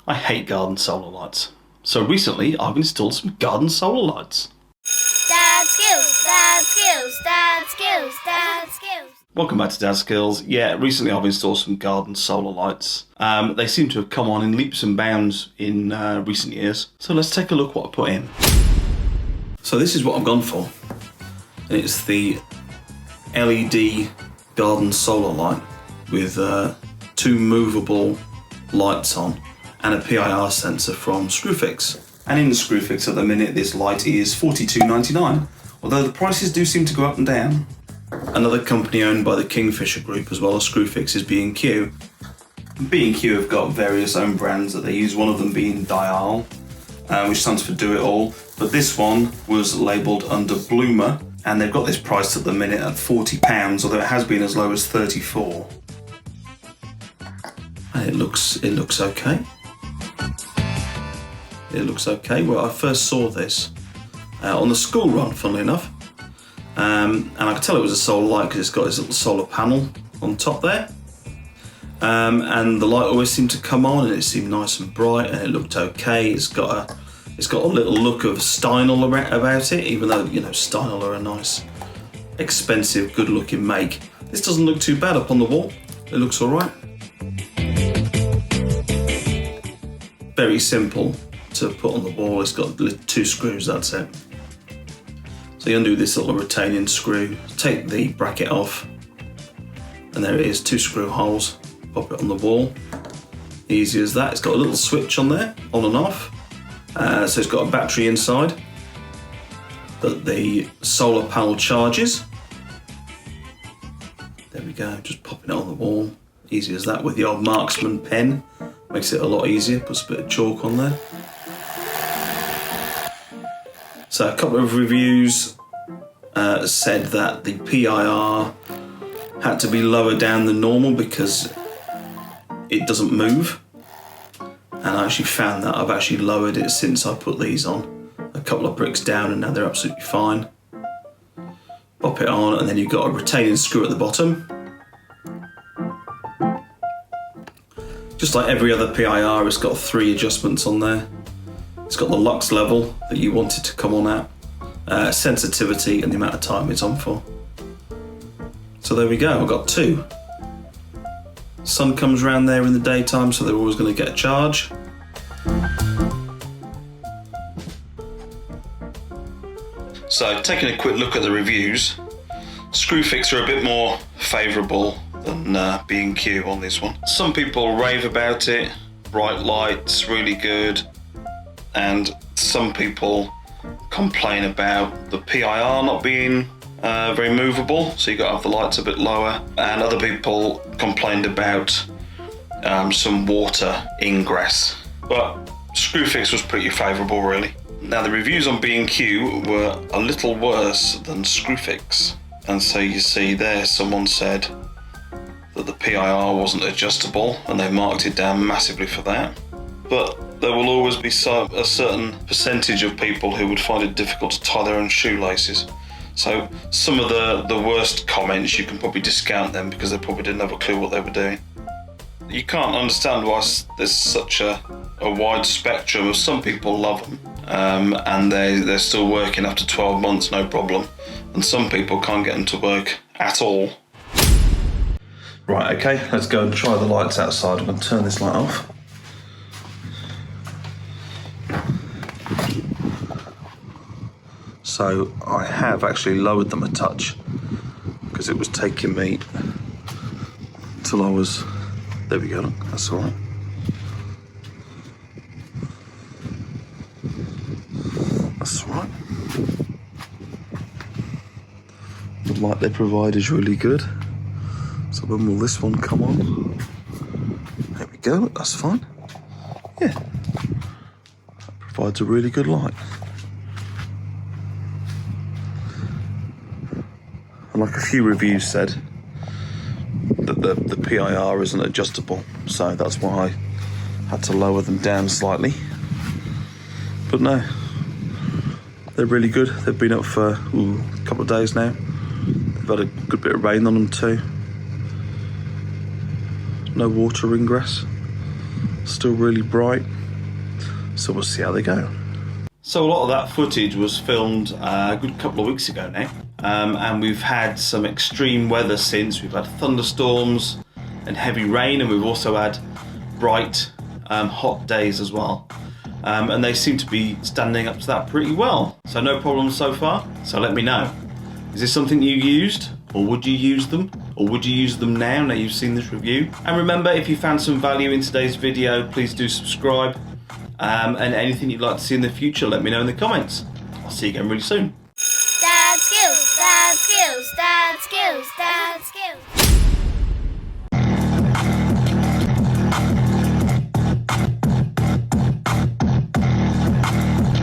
I hate garden solar lights. So recently I've installed some garden solar lights. Dadskillz, Dadskillz, Dadskillz, Dadskillz. Welcome back to Dadskillz. Yeah, recently I've installed some garden solar lights. They seem to have come on in leaps and bounds in recent years. So let's take a look what I put in. So this is what I've gone for. And it's the LED garden solar light with 2 movable lights on and a PIR sensor from Screwfix. And in the Screwfix at the minute, this light is $42.99, although the prices do seem to go up and down. Another company owned by the Kingfisher Group as well as Screwfix is B&Q. B&Q have got various own brands that they use, one of them being Dial, which stands for Do It All, but this one was labelled under Bloomer, and they've got this priced at the minute at £40, although it has been as low as $34. And it looks okay. It looks okay. Well, I first saw this on the school run, funnily enough, and I could tell it was a solar light because it's got this little solar panel on top there, and the light always seemed to come on and it seemed nice and bright and it looked okay. It's got a little look of Steinel about it, even though, you know, Steinel are a nice, expensive, good-looking make. This doesn't look too bad up on the wall. It looks all right. Very simple to put on the wall. It's got 2 screws, that's it. So you undo this little retaining screw, take the bracket off, and there it is, 2 screw holes, pop it on the wall. Easy as that. It's got a little switch on there, on and off. So it's got a battery inside that the solar panel charges. There we go, just popping it on the wall. Easy as that with the old Marksman pen. Makes it a lot easier, puts a bit of chalk on there. So a couple of reviews said that the PIR had to be lower down than normal because it doesn't move. And I actually found that I've actually lowered it since I put these on. A couple of bricks down and now they're absolutely fine. Pop it on and then you've got a retaining screw at the bottom. Just like every other PIR, it's got 3 adjustments on there. It's got the lux level that you want it to come on at, sensitivity and the amount of time it's on for. So there we go, I've got 2. Sun comes around there in the daytime, so they're always going to get a charge. So taking a quick look at the reviews, Screwfix are a bit more favourable than B&Q on this one. Some people rave about it, bright lights, really good, and some people complain about the PIR not being very movable, so you got to have the lights a bit lower, and other people complained about some water ingress, but Screwfix was pretty favourable really. Now the reviews on B&Q were a little worse than Screwfix, and so you see there someone said that the PIR wasn't adjustable and they marked it down massively for that, but there will always be a certain percentage of people who would find it difficult to tie their own shoelaces. So some of the worst comments, you can probably discount them because they probably didn't have a clue what they were doing. You can't understand why there's such a wide spectrum of some people love them and they're still working after 12 months, no problem. And some people can't get them to work at all. Right, okay, let's go and try the lights outside. I'm going to turn this light off. So I have actually lowered them a touch because it was taking me till I was, there we go, look, that's all right. That's all right. The light they provide is really good. So when will this one come on? There we go, look, that's fine. Yeah, that provides a really good light. And like a few reviews said, that the PIR isn't adjustable, so that's why I had to lower them down slightly. But no, they're really good. They've been up for a couple of days now. They've had a good bit of rain on them too. No water ingress. still really bright. So we'll see how they go. So a lot of that footage was filmed a good couple of weeks ago now. And we've had some extreme weather since. We've had thunderstorms and heavy rain, and we've also had bright, hot days as well. And they seem to be standing up to that pretty well. So no problems so far. So let me know. Is this something you used? Or would you use them? Or would you use them now you've seen this review? And remember, if you found some value in today's video, please do subscribe. And anything you'd like to see in the future, let me know in the comments. I'll see you again really soon. Dadskillz, Dadskillz, Dadskillz, Dadskillz.